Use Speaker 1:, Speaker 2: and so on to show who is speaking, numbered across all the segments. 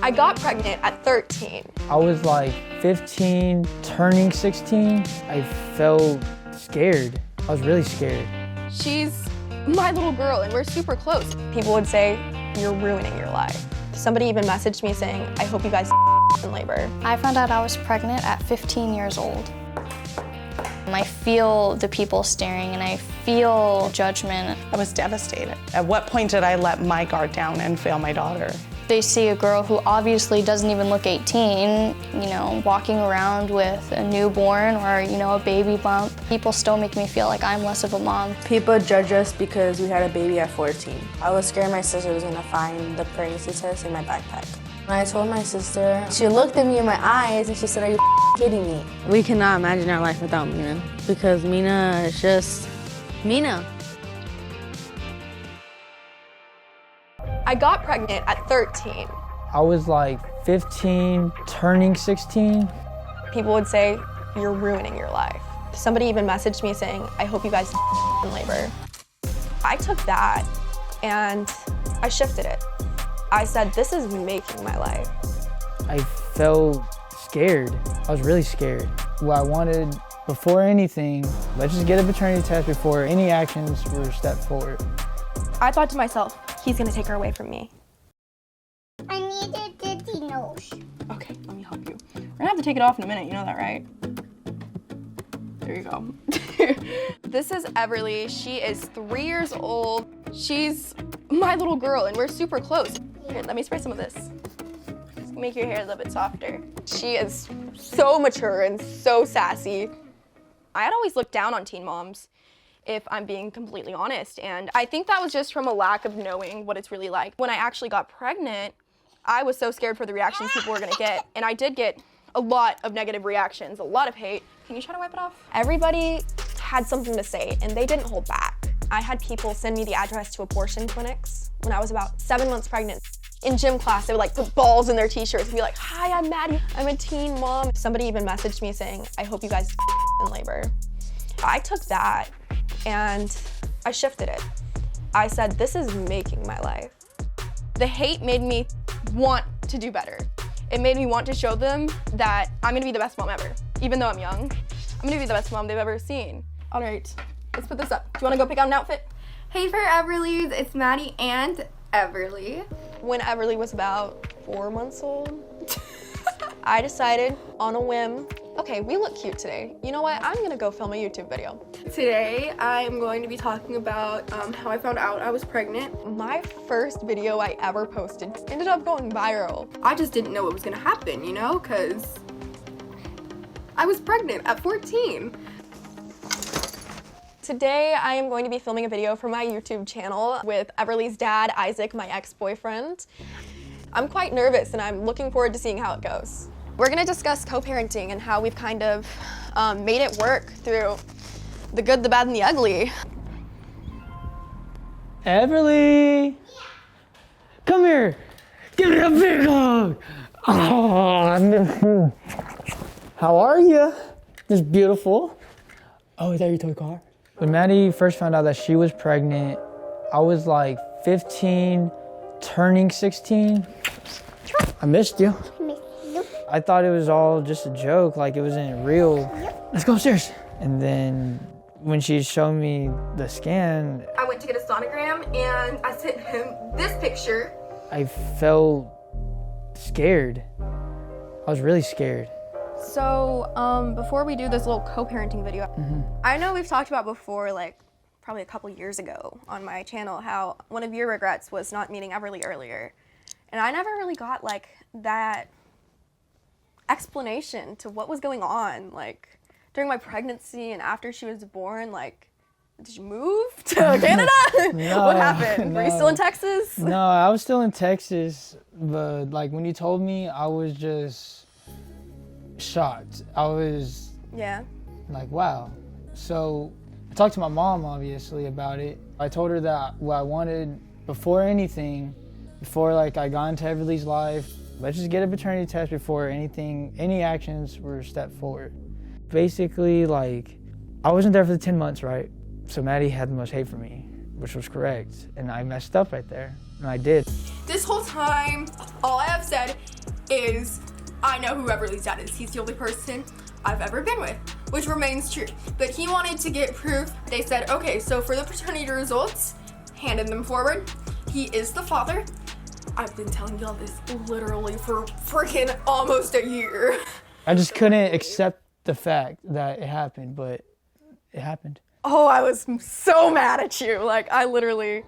Speaker 1: I got pregnant at 13.
Speaker 2: I was like 15, turning 16. I felt scared. I was really scared.
Speaker 1: She's my little girl and we're super close. People would say, you're ruining your life. Somebody even messaged me saying, I hope you guys in labor.
Speaker 3: I found out I was pregnant at 15 years old. I feel the people staring and I feel judgment.
Speaker 4: I was devastated. At what point did I let my guard down and fail my daughter?
Speaker 3: They see a girl who obviously doesn't even look 18, walking around with a newborn or, a baby bump. People still make me feel like I'm less of a mom.
Speaker 5: People judge us because we had a baby at 14. I was scared my sister was gonna find the pregnancy test in my backpack. When I told my sister, she looked at me in my eyes and she said, are you kidding me?
Speaker 6: We cannot imagine our life without Mina because Mina is just Mina.
Speaker 1: I got pregnant at 13.
Speaker 2: I was like 15, turning 16.
Speaker 1: People would say, you're ruining your life. Somebody even messaged me saying, I hope you guys in labor. I took that and I shifted it. I said, this is making my life.
Speaker 2: I felt scared. I was really scared. What I wanted, before anything, let's just get a paternity test before any actions were stepped forward.
Speaker 1: I thought to myself, he's gonna take her away from me.
Speaker 7: I need a dirty nose.
Speaker 1: Okay, let me help you. We're gonna have to take it off in a minute, you know that, right? There you go. This is Everly. She is 3 years old. She's my little girl and we're super close. Here, let me spray some of this. Just make your hair a little bit softer. She is so mature and so sassy. I had always looked down on teen moms, if I'm being completely honest. And I think that was just from a lack of knowing what it's really like. When I actually got pregnant, I was so scared for the reactions people were gonna get. And I did get a lot of negative reactions, a lot of hate. Can you try to wipe it off? Everybody had something to say and they didn't hold back. I had people send me the address to abortion clinics when I was about 7 months pregnant. In gym class, they would like put balls in their t-shirts and be like, hi, I'm Maddie, I'm a teen mom. Somebody even messaged me saying, I hope you guys in labor. I took that and I shifted it. I said, this is making my life. The hate made me want to do better. It made me want to show them that I'm gonna be the best mom ever. Even though I'm young, I'm gonna be the best mom they've ever seen. All right, let's put this up. Do you wanna go pick out an outfit?
Speaker 8: Hey for Everly's, it's Maddie and Everly.
Speaker 1: When Everly was about 4 months old, I decided on a whim, okay, we look cute today. You know what, I'm gonna go film a YouTube video.
Speaker 8: Today, I am going to be talking about how I found out I was pregnant.
Speaker 1: My first video I ever posted ended up going viral.
Speaker 8: I just didn't know what was gonna happen, because I was pregnant at 14.
Speaker 1: Today, I am going to be filming a video for my YouTube channel with Everly's dad, Isaac, my ex-boyfriend. I'm quite nervous and I'm looking forward to seeing how it goes. We're gonna discuss co-parenting and how we've kind of made it work through the good, the bad, and the ugly.
Speaker 2: Everly! Come here! Give me a big hug! Oh, I miss you. How are you? It's beautiful. Oh, is that your toy car? When Maddie first found out that she was pregnant, I was like 15, turning 16. I missed you. I thought it was all just a joke, like it wasn't real. Let's go upstairs. And then when she showed me the scan,
Speaker 8: I went to get a sonogram and I sent him this picture.
Speaker 2: I felt scared. I was really scared.
Speaker 1: So, before we do this little co-parenting video, I know we've talked about before, like probably a couple years ago on my channel, how one of your regrets was not meeting Everly earlier. And I never really got like that explanation to what was going on, like during my pregnancy and after she was born. Like, did you move to Canada?
Speaker 2: No,
Speaker 1: What happened?
Speaker 2: no.
Speaker 1: Were you still in Texas?
Speaker 2: No, I was still in Texas, but like when you told me, I was just shocked. I was like, wow. So I talked to my mom obviously about it. I told her that what I wanted before anything, before like I got into Everly's life, let's just get a paternity test before any actions were stepped forward. Basically, like, I wasn't there for the 10 months, right? So Maddie had the most hate for me, which was correct. And I messed up right there, and I did.
Speaker 8: This whole time, all I have said is, I know who Everly's dad is. He's the only person I've ever been with, which remains true. But he wanted to get proof. They said, okay, so for the paternity results, handed them forward. He is the father. I've been telling y'all this literally for freaking almost a year.
Speaker 2: I just couldn't accept the fact that it happened, but it happened.
Speaker 1: Oh, I was so mad at you. Like, I literally,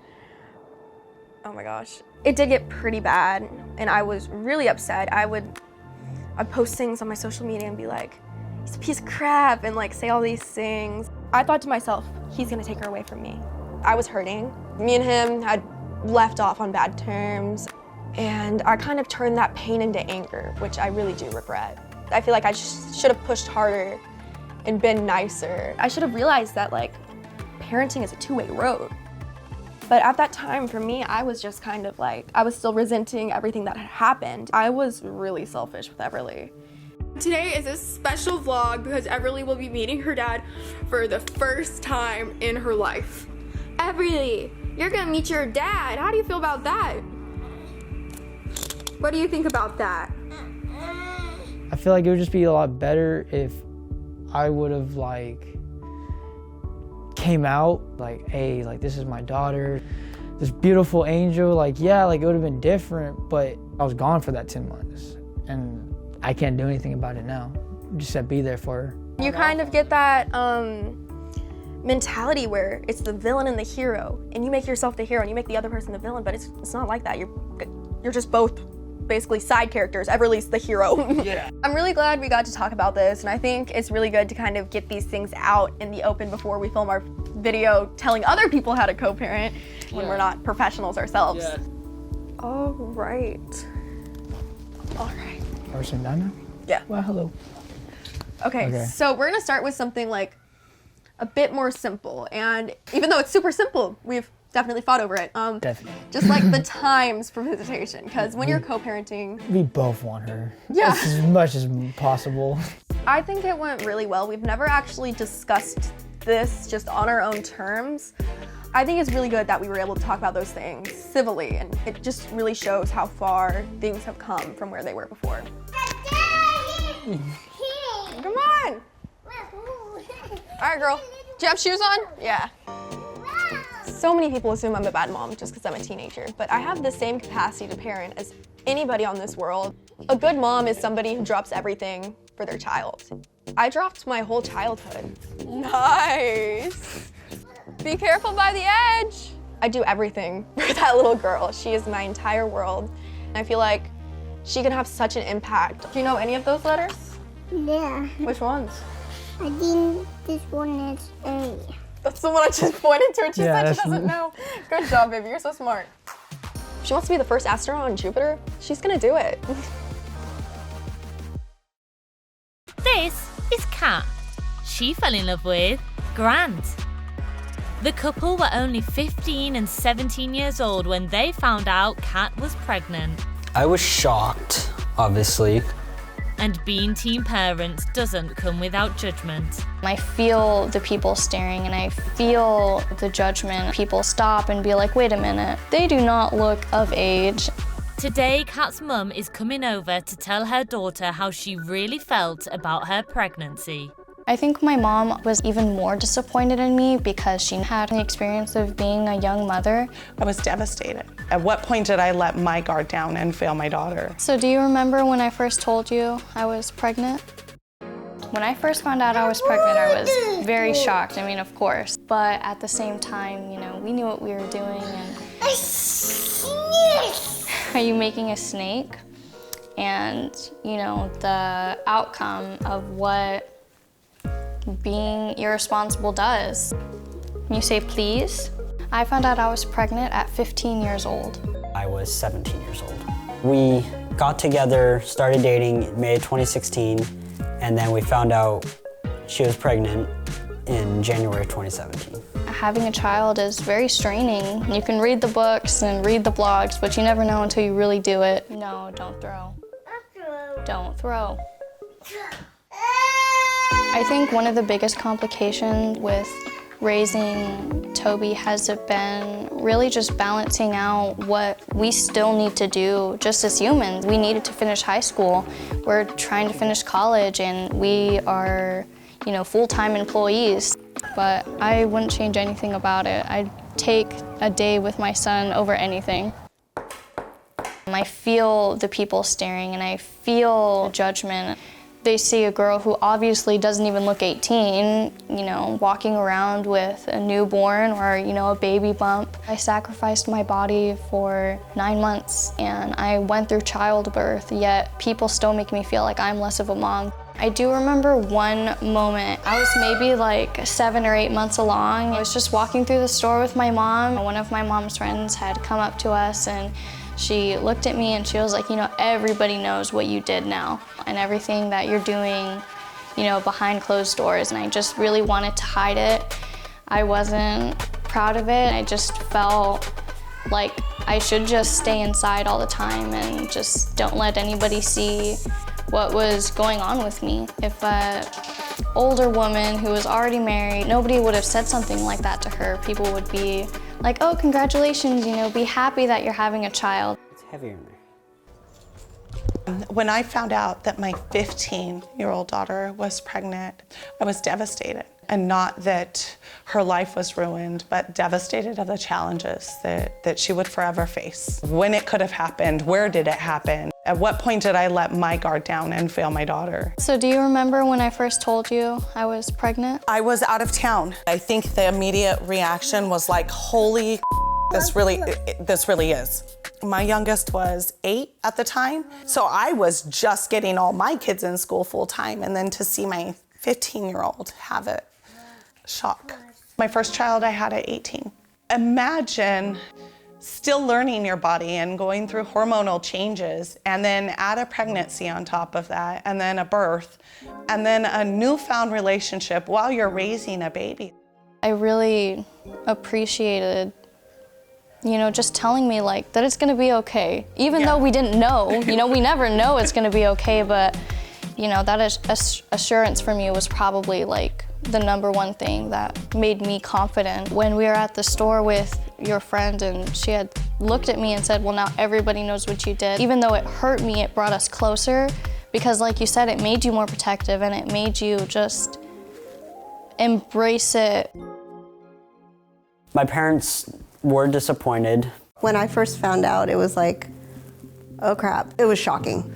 Speaker 1: oh my gosh. It did get pretty bad, and I was really upset. I'd post things on my social media and be like, he's a piece of crap, and like say all these things. I thought to myself, he's gonna take her away from me. I was hurting. Me and him had left off on bad terms, and I kind of turned that pain into anger, which I really do regret. I feel like I should have pushed harder and been nicer. I should have realized that like parenting is a two-way road. But at that time, for me, I was just kind of like, I was still resenting everything that had happened. I was really selfish with Everly.
Speaker 8: Today is a special vlog because Everly will be meeting her dad for the first time in her life. Everly, you're gonna meet your dad. How do you feel about that? What do you think about that?
Speaker 2: I feel like it would just be a lot better if I would have like came out like, hey, like this is my daughter, this beautiful angel. Like, yeah, like it would have been different, but I was gone for that 10 months and I can't do anything about it now. Just said be there for her.
Speaker 1: You kind of get that mentality where it's the villain and the hero, and you make yourself the hero and you make the other person the villain, but it's not like that. You're just both basically side characters. Everly's the hero.
Speaker 2: Yeah.
Speaker 1: I'm really glad we got to talk about this, and I think it's really good to kind of get these things out in the open before we film our video telling other people how to co-parent when we're not professionals ourselves.
Speaker 2: Yeah.
Speaker 1: All right. Are
Speaker 2: we sitting down now?
Speaker 1: Yeah.
Speaker 2: Well, hello.
Speaker 1: Okay, so we're gonna start with something like a bit more simple, and even though it's super simple, we've definitely fought over it.
Speaker 2: Definitely.
Speaker 1: Just like the times for visitation, because when you're co-parenting,
Speaker 2: We both want her.
Speaker 1: Yeah.
Speaker 2: As much as possible.
Speaker 1: I think it went really well. We've never actually discussed this just on our own terms. I think it's really good that we were able to talk about those things civilly, and it just really shows how far things have come from where they were before. Come on! All right, girl. Do you have shoes on? Yeah. So many people assume I'm a bad mom just because I'm a teenager, but I have the same capacity to parent as anybody on this world. A good mom is somebody who drops everything for their child. I dropped my whole childhood. Nice. Be careful by the edge. I do everything for that little girl. She is my entire world. And I feel like she can have such an impact. Do you know any of those letters?
Speaker 7: Yeah.
Speaker 1: Which ones?
Speaker 7: I think this one is A.
Speaker 1: That's the one I just pointed to and she
Speaker 2: Yeah,
Speaker 1: said she doesn't know. Good job, baby, you're so smart. If she wants to be the first astronaut on Jupiter, she's gonna do it.
Speaker 9: This is Kat. She fell in love with Grant. The couple were only 15 and 17 years old when they found out Kat was pregnant.
Speaker 10: I was shocked, obviously.
Speaker 9: And being teen parents doesn't come without judgment.
Speaker 3: I feel the people staring and I feel the judgment. People stop and be like, wait a minute, they do not look of age.
Speaker 9: Today, Kat's mum is coming over to tell her daughter how she really felt about her pregnancy.
Speaker 3: I think my mom was even more disappointed in me because she had the experience of being a young mother.
Speaker 4: I was devastated. At what point did I let my guard down and fail my daughter?
Speaker 3: So do you remember when I first told you I was pregnant? When I first found out I was pregnant, I was very shocked. I mean, of course. But at the same time, you know, we knew what we were doing. And are you making a snake? And, you know, the outcome of what being irresponsible does. You say please. I found out I was pregnant at 15 years old.
Speaker 10: I was 17 years old. We got together, started dating in May 2016, and then we found out she was pregnant in January 2017.
Speaker 3: Having a child is very straining. You can read the books and read the blogs, but you never know until you really do it. No, don't throw. Don't throw. I think one of the biggest complications with Raising Toby has been really just balancing out what we still need to do just as humans. We needed to finish high school. We're trying to finish college, and we are, full-time employees. But I wouldn't change anything about it. I'd take a day with my son over anything. I feel the people staring, and I feel judgment. They see a girl who obviously doesn't even look 18, walking around with a newborn or, a baby bump. I sacrificed my body for 9 months, and I went through childbirth, yet people still make me feel like I'm less of a mom. I do remember one moment. I was maybe like 7 or 8 months along. I was just walking through the store with my mom. One of my mom's friends had come up to us, and she looked at me and she was like, everybody knows what you did now and everything that you're doing, behind closed doors. And I just really wanted to hide it. I wasn't proud of it. I just felt like I should just stay inside all the time and just don't let anybody see what was going on with me. If an older woman who was already married, nobody would have said something like that to her. People would be like, oh, congratulations, be happy that you're having a child.
Speaker 10: It's heavier in there.
Speaker 4: When I found out that my 15-year-old daughter was pregnant, I was devastated. And not that her life was ruined, but devastated of the challenges that she would forever face. When it could have happened, where did it happen? At what point did I let my guard down and fail my daughter?
Speaker 3: So do you remember when I first told you I was pregnant?
Speaker 4: I was out of town. I think the immediate reaction was like, holy this really is. My youngest was 8 at the time, so I was just getting all my kids in school full time, and then to see my 15-year-old have it, shock. My first child I had at 18. Imagine still learning your body and going through hormonal changes, and then add a pregnancy on top of that, and then a birth, and then a newfound relationship while you're raising a baby.
Speaker 3: I really appreciated, just telling me that it's gonna be okay. Even though we didn't know, we never know it's gonna be okay, but that assurance for me was probably the #1 thing that made me confident. When we were at the store with your friend and she had looked at me and said, well, now everybody knows what you did. Even though it hurt me, it brought us closer because like you said, it made you more protective and it made you just embrace it.
Speaker 10: My parents were disappointed.
Speaker 11: When I first found out, it was like, oh crap, it was shocking.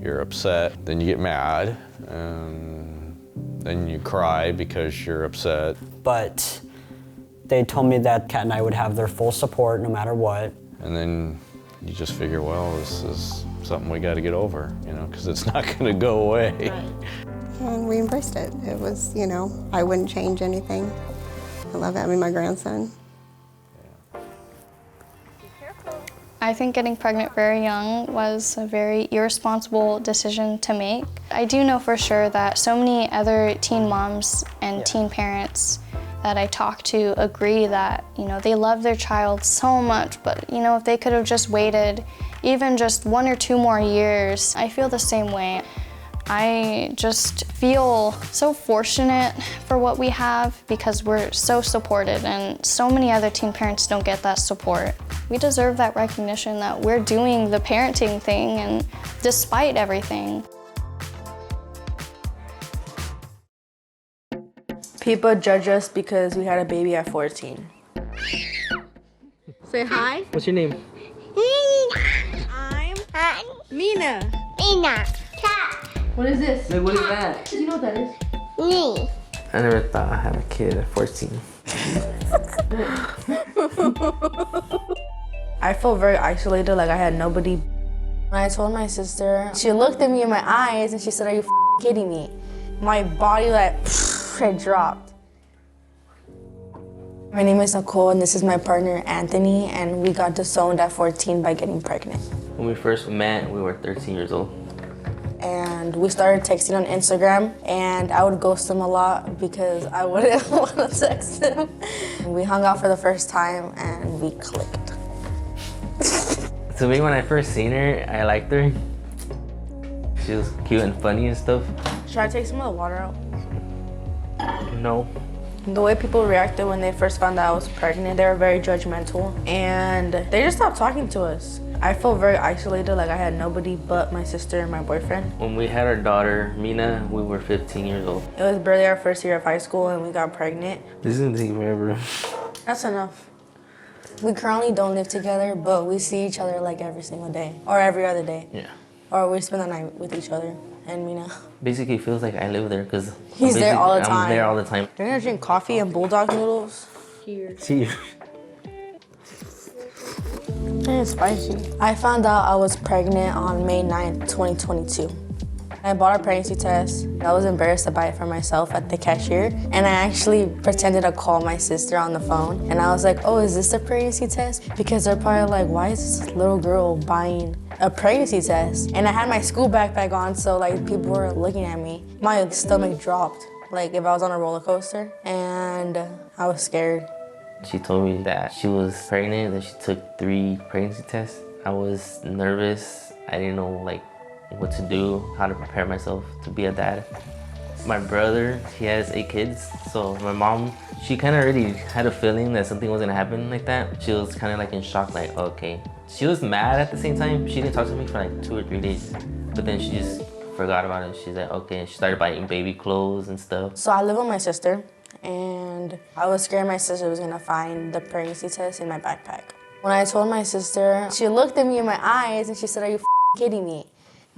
Speaker 12: You're upset, then you get mad, and then you cry because you're upset.
Speaker 10: But they told me that Kat and I would have their full support no matter what.
Speaker 12: And then you just figure, well, this is something we got to get over, because it's not going to go away.
Speaker 11: Right. And we embraced it. It was, I wouldn't change anything. I love having my grandson.
Speaker 3: I think getting pregnant very young was a very irresponsible decision to make. I do know for sure that so many other teen moms and teen parents that I talk to agree that, they love their child so much, but, if they could have just waited even just 1 or 2 more years, I feel the same way. I just feel so fortunate for what we have because we're so supported and so many other teen parents don't get that support. We deserve that recognition that we're doing the parenting thing and despite everything.
Speaker 5: People judge us because we had a baby at 14.
Speaker 6: Say hi.
Speaker 2: What's your name?
Speaker 6: I'm Mina.
Speaker 7: Mina. Cat.
Speaker 6: What is this?
Speaker 2: Like, what is that?
Speaker 6: Do you know what that is?
Speaker 7: Me.
Speaker 2: I never thought I'd have a kid at 14.
Speaker 5: I felt very isolated, like I had nobody. When I told my sister, she looked at me in my eyes and she said, are you kidding me? My body had dropped. My name is Nicole and this is my partner Anthony, and we got disowned at 14 by getting pregnant.
Speaker 2: When we first met, we were 13 years old.
Speaker 5: And we started texting on Instagram, and I would ghost him a lot because I wouldn't want to text him. We hung out for the first time and we clicked.
Speaker 2: To me, when I first seen her, I liked her. She was cute and funny and stuff.
Speaker 5: Should I take some of the water out?
Speaker 2: No.
Speaker 5: The way people reacted when they first found out I was pregnant, they were very judgmental and they just stopped talking to us. I felt very isolated, like I had nobody but my sister and my boyfriend.
Speaker 13: When we had our daughter, Mina, we were 15 years old.
Speaker 5: It was barely our first year of high school and we got pregnant.
Speaker 13: This is gonna take forever.
Speaker 5: That's enough. We currently don't live together, but we see each other like every single day or every other day.
Speaker 13: Yeah.
Speaker 5: Or we spend the night with each other and Mina.
Speaker 13: Basically, it feels like I live there because
Speaker 5: He's there all the time.
Speaker 13: I'm there all the time.
Speaker 5: You're gonna drink coffee and bulldog noodles?
Speaker 13: Cheers.
Speaker 5: It's spicy. I found out I was pregnant on May 9th, 2022. I bought a pregnancy test. I was embarrassed to buy it for myself at the cashier, and I actually pretended to call my sister on the phone. And I was like, oh, is this a pregnancy test? Because they're probably like, why is this little girl buying a pregnancy test? And I had my school backpack on, so like people were looking at me. My stomach dropped, like if I was on a roller coaster, and I was scared.
Speaker 13: She told me that she was pregnant, that she took 3 pregnancy tests. I was nervous. I didn't know like what to do, how to prepare myself to be a dad. My brother, he has 8 kids, so my mom, she kind of already had a feeling that something was gonna happen like that. She was kind of like in shock, like, okay. She was mad at the same time. She didn't talk to me for like 2 or 3 days, but then she just forgot about it. She's like, okay, and she started buying baby clothes and stuff.
Speaker 5: So I live with my sister, and I was scared my sister was gonna find the pregnancy test in my backpack. When I told my sister, she looked at me in my eyes and she said, are you kidding me?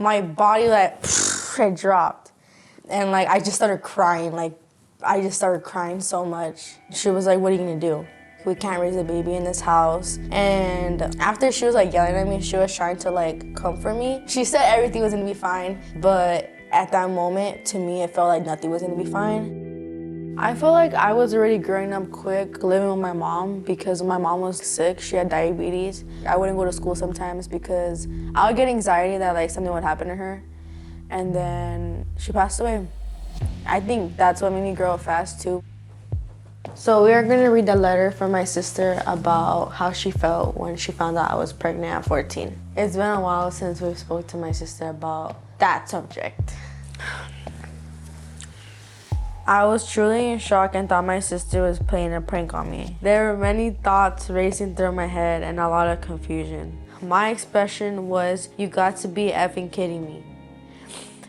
Speaker 5: My body like had dropped, and like I just started crying. Like I just started crying so much. She was like, "What are you gonna do? We can't raise a baby in this house." And after she was like yelling at me, she was trying to like comfort me. She said everything was gonna be fine, but at that moment, to me, it felt like nothing was gonna be fine. I felt like I was already growing up quick living with my mom because when my mom was sick, she had diabetes. I wouldn't go to school sometimes because I would get anxiety that like something would happen to her. And then she passed away. I think that's what made me grow up fast too. So we are gonna read the letter from my sister about how she felt when she found out I was pregnant at 14. It's been a while since we've spoke to my sister about that subject. I was truly in shock and thought my sister was playing a prank on me. There were many thoughts racing through my head and a lot of confusion. My expression was, you got to be effing kidding me.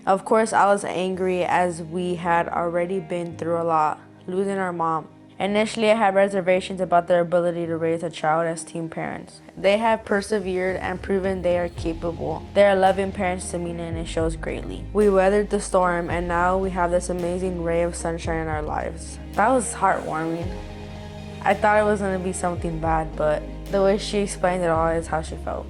Speaker 5: Of course, I was angry as we had already been through a lot, losing our mom. Initially, I had reservations about their ability to raise a child as teen parents. They have persevered and proven they are capable. They are loving parents to Mina and it shows greatly. We weathered the storm and now we have this amazing ray of sunshine in our lives. That was heartwarming. I thought it was gonna be something bad, but the way she explained it all is how she felt.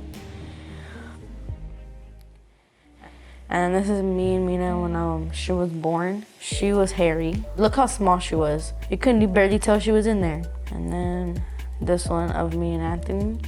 Speaker 5: And this is me and Mina when she was born. She was hairy. Look how small she was. You couldn't barely tell she was in there. And then this one of me and Anthony.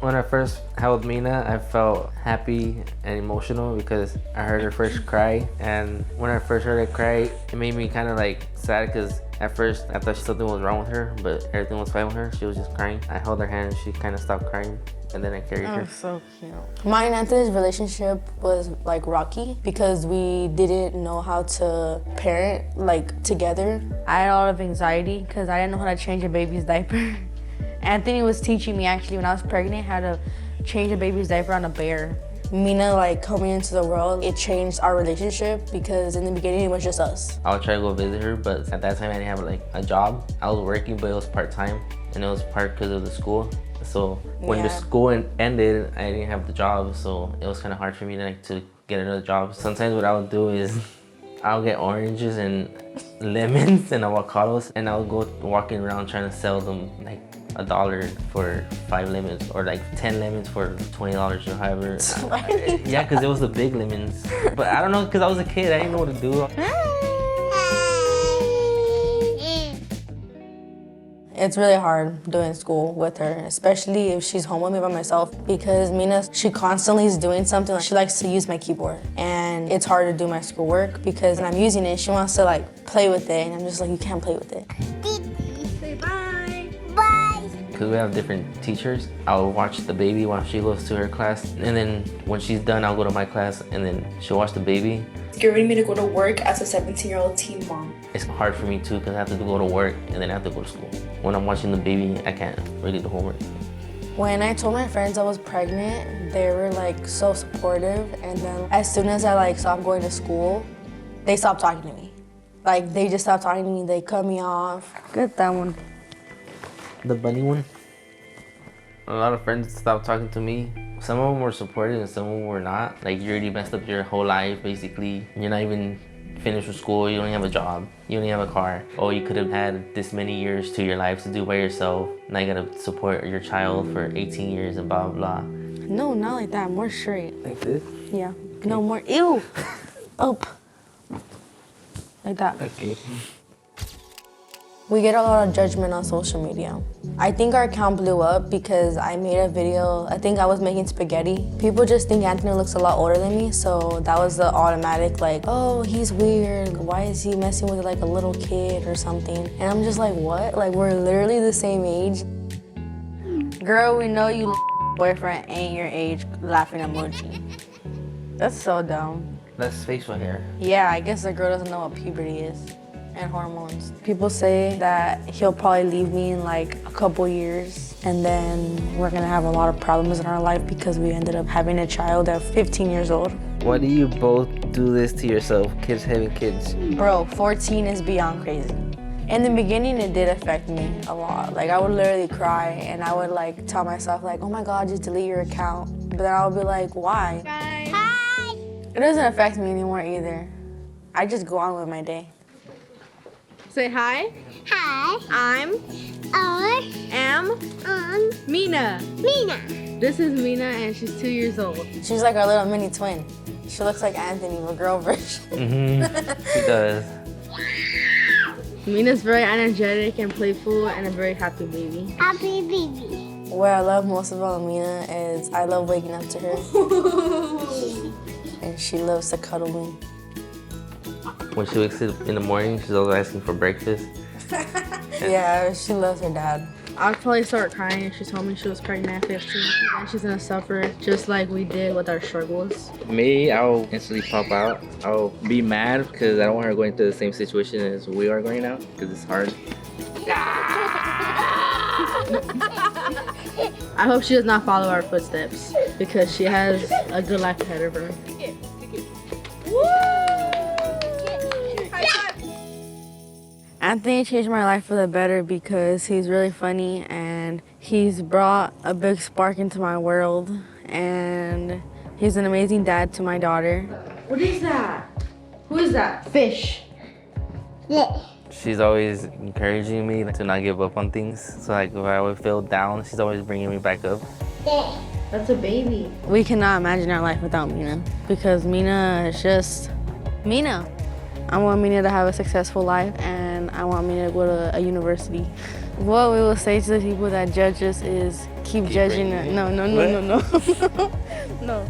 Speaker 13: When I first held Mina, I felt happy and emotional because I heard her first cry. And when I first heard her cry, it made me kind of like sad because at first I thought something was wrong with her, but everything was fine with her. She was just crying. I held her hand and she kind of stopped crying. And then I carried her.
Speaker 5: So cute. Mine and Anthony's relationship was like rocky because we didn't know how to parent like together. I had a lot of anxiety because I didn't know how to change a baby's diaper. Anthony was teaching me actually when I was pregnant how to change a baby's diaper on a bear. Mina like coming into the world, it changed our relationship because in the beginning it was just us.
Speaker 13: I would try to go visit her, but at that time I didn't have like a job. I was working, but it was part-time and it was part because of the school. So when the school ended, I didn't have the job, so it was kind of hard for me to get another job. Sometimes what I would do is I'll get oranges and lemons and avocados, and I'll go walking around trying to sell them like $1 for 5 lemons, or like 10 lemons for $20 or however. Yeah, because it was the big lemons. But I don't know, because I was a kid, I didn't know what to do.
Speaker 5: It's really hard doing school with her, especially if she's home with me by myself, because Mina, she constantly is doing something. She likes to use my keyboard, and it's hard to do my schoolwork because when I'm using it, she wants to like play with it, and I'm just like, you can't play with it.
Speaker 7: Say bye. Bye.
Speaker 13: because we have different teachers. I'll watch the baby while she goes to her class, and then when she's done, I'll go to my class, and then she'll watch the baby.
Speaker 14: It's getting me to go to work as a 17-year-old teen mom.
Speaker 13: It's hard for me too, because I have to go to work and then I have to go to school. When I'm watching the baby, I can't really do homework.
Speaker 5: When I told my friends I was pregnant, they were like so supportive, and then as soon as I like stopped going to school, they stopped talking to me. Like they just stopped talking to me, they cut me off. Get that one.
Speaker 13: The bunny one. A lot of friends stopped talking to me. Some of them were supportive and some of them were not. Like, you already messed up your whole life, basically. You're not even finished with school, you don't have a job, you don't have a car. Oh, you could have had this many years to your life to do by yourself. Now you gotta support your child for 18 years and blah, blah, blah.
Speaker 5: No, not like that, more straight.
Speaker 13: Like this?
Speaker 5: Yeah, okay. No more, ew. Up. Like that.
Speaker 13: Okay.
Speaker 5: We get a lot of judgment on social media. I think our account blew up because I made a video, I think I was making spaghetti. People just think Anthony looks a lot older than me, so that was the automatic like, oh, he's weird. Why is he messing with like a little kid or something? And I'm just like, what? Like, we're literally the same age. Girl, we know you boyfriend ain't your age, laughing emoji. That's so dumb.
Speaker 13: That's facial hair.
Speaker 5: Yeah, I guess the girl doesn't know what puberty is and hormones. People say that he'll probably leave me in like a couple years, and then we're gonna have a lot of problems in our life because we ended up having a child at 15 years old.
Speaker 13: Why do you both do this to yourself, kids having kids?
Speaker 5: Bro, 14 is beyond crazy. In the beginning, it did affect me a lot. Like, I would literally cry, and I would like tell myself like, oh my God, just delete your account. But then I would be like, why? Hi. It doesn't affect me anymore either. I just go on with my day.
Speaker 6: Say hi.
Speaker 7: Hi.
Speaker 6: Am Mina.
Speaker 7: Mina.
Speaker 6: This is Mina, and she's 2 years old.
Speaker 5: She's like our little mini twin. She looks like Anthony, the girl version.
Speaker 13: Mm-hmm. She does.
Speaker 6: Mina's very energetic and playful and a very happy baby.
Speaker 7: Happy baby.
Speaker 5: What I love most about Mina is I love waking up to her. And she loves to cuddle me.
Speaker 13: When she wakes up in the morning, she's always asking for breakfast.
Speaker 5: Yeah, she loves her dad.
Speaker 6: I'll probably start crying if she told me she was pregnant at 15. And she's gonna suffer just like we did with our struggles.
Speaker 15: Me, I'll instantly pop out. I'll be mad because I don't want her going through the same situation as we are going now, because it's hard.
Speaker 6: I hope she does not follow our footsteps because she has a good life ahead of her. Anthony changed my life for the better because he's really funny and he's brought a big spark into my world, and he's an amazing dad to my daughter. What is that? Who is that? Fish.
Speaker 7: Yeah.
Speaker 13: She's always encouraging me to not give up on things. So like if I would feel down, she's always bringing me back up.
Speaker 7: Yeah.
Speaker 6: That's a baby.
Speaker 5: We cannot imagine our life without Mina because Mina is just Mina. I want Mina to have a successful life, and I want Mina to go to a university. What we will say to the people that judge us is keep judging her. No. No.